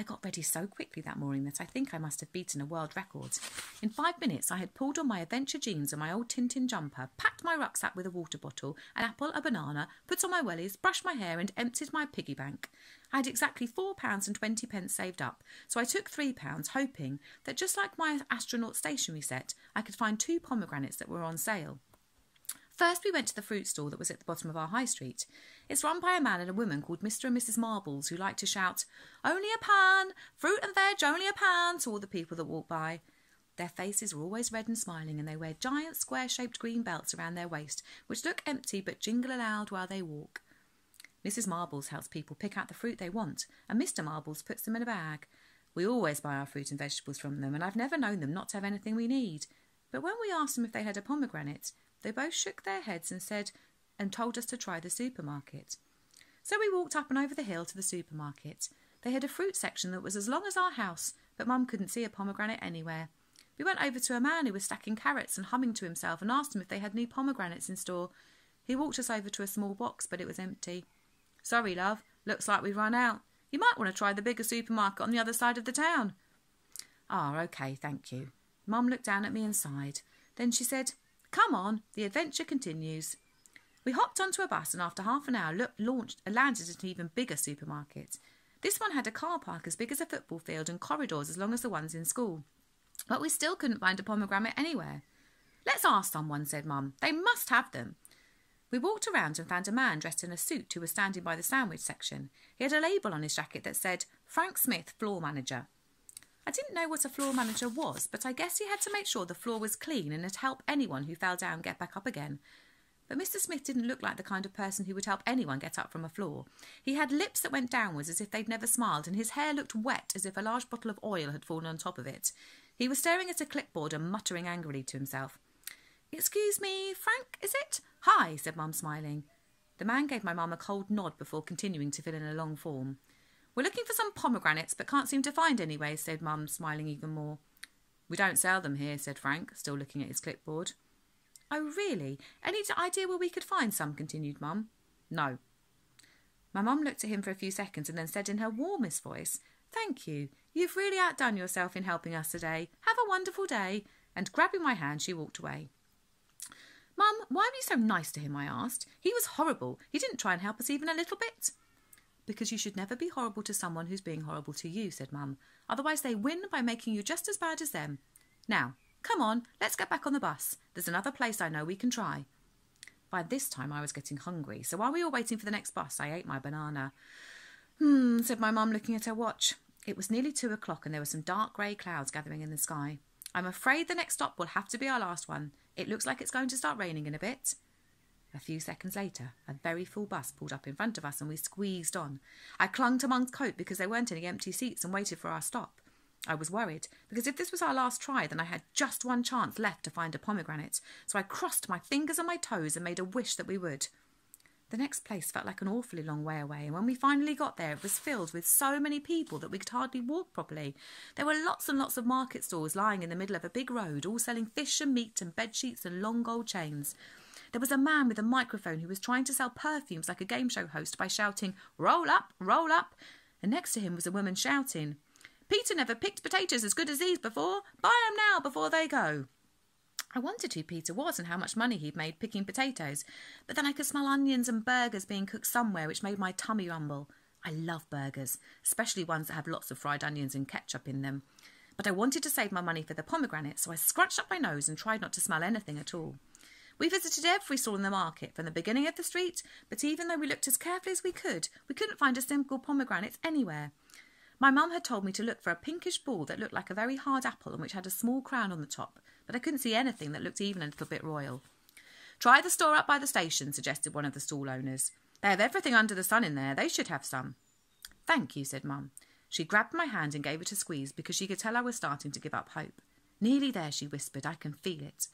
I got ready so quickly that morning that I think I must have beaten a world record. In 5 minutes I had pulled on my adventure jeans and my old Tintin jumper, packed my rucksack with a water bottle, an apple, a banana, put on my wellies, brushed my hair and emptied my piggy bank. I had exactly £4.20 saved up, so I took £3, hoping that just like my astronaut stationery set, I could find 2 pomegranates that were on sale. First we went to the fruit stall that was at the bottom of our high street. It's run by a man and a woman called Mr. and Mrs. Marbles, who like to shout, "Only a pan! Fruit and veg, only a pan!" to all the people that walk by. Their faces were always red and smiling, and they wear giant square-shaped green belts around their waist, which look empty but jingle aloud while they walk. Mrs. Marbles helps people pick out the fruit they want, and Mr. Marbles puts them in a bag. We always buy our fruit and vegetables from them, and I've never known them not to have anything we need. But when we asked them if they had a pomegranate, they both shook their heads and told us to try the supermarket. So we walked up and over the hill to the supermarket. They had a fruit section that was as long as our house, but Mum couldn't see a pomegranate anywhere. We went over to a man who was stacking carrots and humming to himself and asked him if they had any pomegranates in store. He walked us over to a small box, but it was empty. "Sorry, love, looks like we've run out. You might want to try the bigger supermarket on the other side of the town." "Ah, OK, thank you." Mum looked down at me and sighed. Then she said, "Come on, the adventure continues." We hopped onto a bus and after half an hour landed at an even bigger supermarket. This one had a car park as big as a football field and corridors as long as the ones in school. But we still couldn't find a pomegranate anywhere. "Let's ask someone," said Mum. "They must have them." We walked around and found a man dressed in a suit who was standing by the sandwich section. He had a label on his jacket that said, "Frank Smith, Floor Manager." I didn't know what a floor manager was, but I guess he had to make sure the floor was clean and help anyone who fell down get back up again. But Mr. Smith didn't look like the kind of person who would help anyone get up from a floor. He had lips that went downwards as if they'd never smiled, and his hair looked wet as if a large bottle of oil had fallen on top of it. He was staring at a clipboard and muttering angrily to himself. "Excuse me, Frank, is it?" "Hi," said Mum, smiling. The man gave my mum a cold nod before continuing to fill in a long form. "We're looking for some pomegranates, but can't seem to find any," said Mum, smiling even more. "We don't sell them here," said Frank, still looking at his clipboard. "Oh, really? Any idea where we could find some?" continued Mum. "No." My mum looked at him for a few seconds and then said in her warmest voice, "Thank you. You've really outdone yourself in helping us today. Have a wonderful day." And grabbing my hand, she walked away. "Mum, why were you so nice to him?" I asked. "He was horrible. He didn't try and help us even a little bit." "Because you should never be horrible to someone who's being horrible to you," said Mum. "Otherwise they win by making you just as bad as them. Now, come on, let's get back on the bus. There's another place I know we can try." By this time I was getting hungry, so while we were waiting for the next bus, I ate my banana. Said my mum, looking at her watch. It was nearly 2 o'clock and there were some dark grey clouds gathering in the sky. "I'm afraid the next stop will have to be our last one. It looks like it's going to start raining in a bit." A few seconds later, a very full bus pulled up in front of us and we squeezed on. I clung to Mum's coat because there weren't any empty seats and waited for our stop. I was worried, because if this was our last try, then I had just one chance left to find a pomegranate, so I crossed my fingers and my toes and made a wish that we would. The next place felt like an awfully long way away, and when we finally got there, it was filled with so many people that we could hardly walk properly. There were lots and lots of market stalls lying in the middle of a big road, all selling fish and meat and bedsheets and long gold chains. There was a man with a microphone who was trying to sell perfumes like a game show host by shouting, "Roll up, roll up." And next to him was a woman shouting, "Peter never picked potatoes as good as these before. Buy 'em now before they go." I wondered who Peter was and how much money he'd made picking potatoes, but then I could smell onions and burgers being cooked somewhere, which made my tummy rumble. I love burgers, especially ones that have lots of fried onions and ketchup in them. But I wanted to save my money for the pomegranate, so I scrunched up my nose and tried not to smell anything at all. We visited every stall in the market, from the beginning of the street, but even though we looked as carefully as we couldn't find a single pomegranate anywhere. My mum had told me to look for a pinkish ball that looked like a very hard apple and which had a small crown on the top, but I couldn't see anything that looked even a little bit royal. "Try the store up by the station," suggested one of the stall owners. "They have everything under the sun in there. They should have some." "Thank you," said Mum. She grabbed my hand and gave it a squeeze because she could tell I was starting to give up hope. "Nearly there," she whispered. "I can feel it."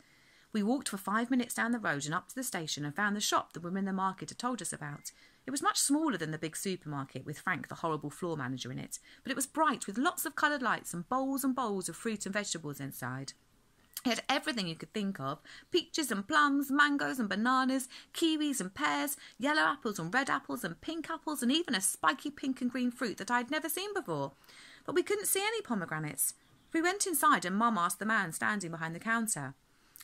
We walked for 5 minutes down the road and up to the station and found the shop the women in the market had told us about. It was much smaller than the big supermarket with Frank, the horrible floor manager, in it, but it was bright with lots of coloured lights and bowls of fruit and vegetables inside. He had everything you could think of: peaches and plums, mangoes and bananas, kiwis and pears, yellow apples and red apples and pink apples, and even a spiky pink and green fruit that I'd never seen before. But we couldn't see any pomegranates. We went inside and Mum asked the man standing behind the counter.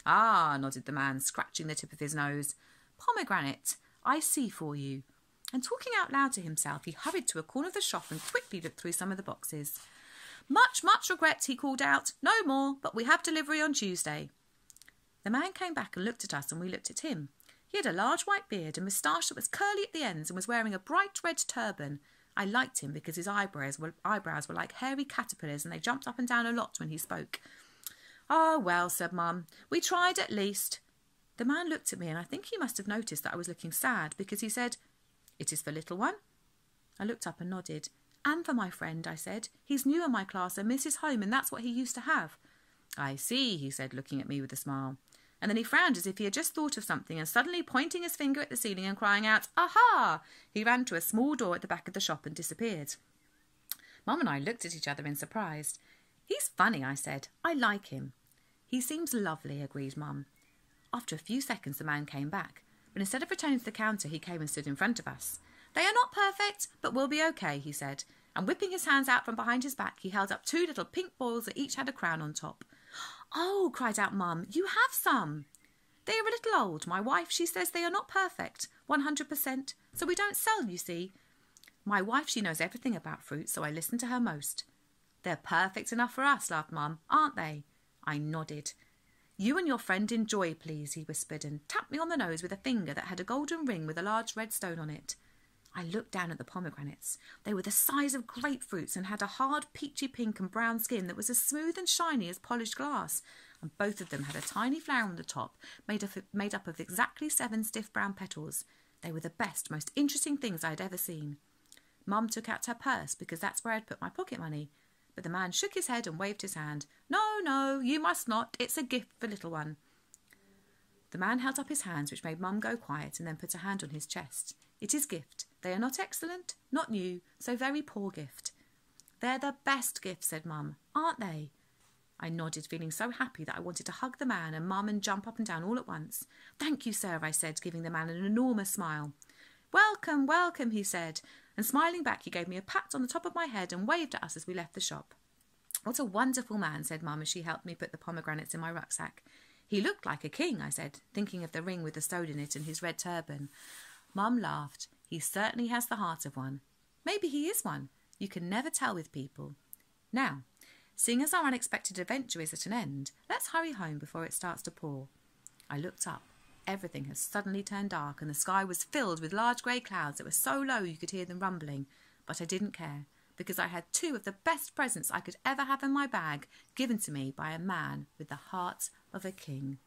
"Ah," nodded the man, scratching the tip of his nose. "Pomegranate, I see for you." And talking out loud to himself, he hurried to a corner of the shop and quickly looked through some of the boxes. "Much, much regret," he called out. "No more, but we have delivery on Tuesday." The man came back and looked at us, and we looked at him. He had a large white beard, a moustache that was curly at the ends, and was wearing a bright red turban. I liked him because his eyebrows were like hairy caterpillars, and they jumped up and down a lot when he spoke. "Oh, well," said Mum, "we tried at least." The man looked at me, and I think he must have noticed that I was looking sad, because he said, "It is for little one?" I looked up and nodded. "And for my friend," I said. "He's new in my class and misses home, and that's what he used to have." "I see," he said, looking at me with a smile. And then he frowned as if he had just thought of something, and suddenly pointing his finger at the ceiling and crying out, "Aha!" he ran to a small door at the back of the shop and disappeared. Mum and I looked at each other in surprise. "He's funny," I said. "I like him." "He seems lovely," agreed Mum. After a few seconds the man came back, but instead of returning to the counter he came and stood in front of us. "They are not perfect, but we'll be okay," he said, and whipping his hands out from behind his back he held up 2 little pink balls that each had a crown on top. "Oh," cried out Mum, "you have some." "They are a little old. My wife, she says they are not perfect, 100%, so we don't sell, you see." My wife, she knows everything about fruit, so I listened to her most. "They're perfect enough for us," laughed Mum, "aren't they?" I nodded. "You and your friend enjoy, please," he whispered, and tapped me on the nose with a finger that had a golden ring with a large red stone on it. I looked down at the pomegranates. They were the size of grapefruits and had a hard peachy pink and brown skin that was as smooth and shiny as polished glass, and both of them had a tiny flower on the top made up of exactly 7 stiff brown petals. They were the best, most interesting things I had ever seen. Mum took out her purse because that's where I'd put my pocket money, but the man shook his head and waved his hand. "No, no, you must not. It's a gift for little one." The man held up his hands, which made Mum go quiet, and then put a hand on his chest. "It is gift. They are not excellent, not new, so very poor gift." "They're the best gift," said Mum, "aren't they?" I nodded, feeling so happy that I wanted to hug the man and Mum and jump up and down all at once. "Thank you, sir," I said, giving the man an enormous smile. "Welcome, welcome," he said, and smiling back he gave me a pat on the top of my head and waved at us as we left the shop. "What a wonderful man," said Mum as she helped me put the pomegranates in my rucksack. "He looked like a king," I said, thinking of the ring with the stone in it and his red turban. Mum laughed. "He certainly has the heart of one." Maybe he is one. You can never tell with people. Now, seeing as our unexpected adventure is at an end, let's hurry home before it starts to pour. I looked up. Everything had suddenly turned dark and the sky was filled with large grey clouds that were so low you could hear them rumbling. But I didn't care, because I had 2 of the best presents I could ever have in my bag, given to me by a man with the heart of a king.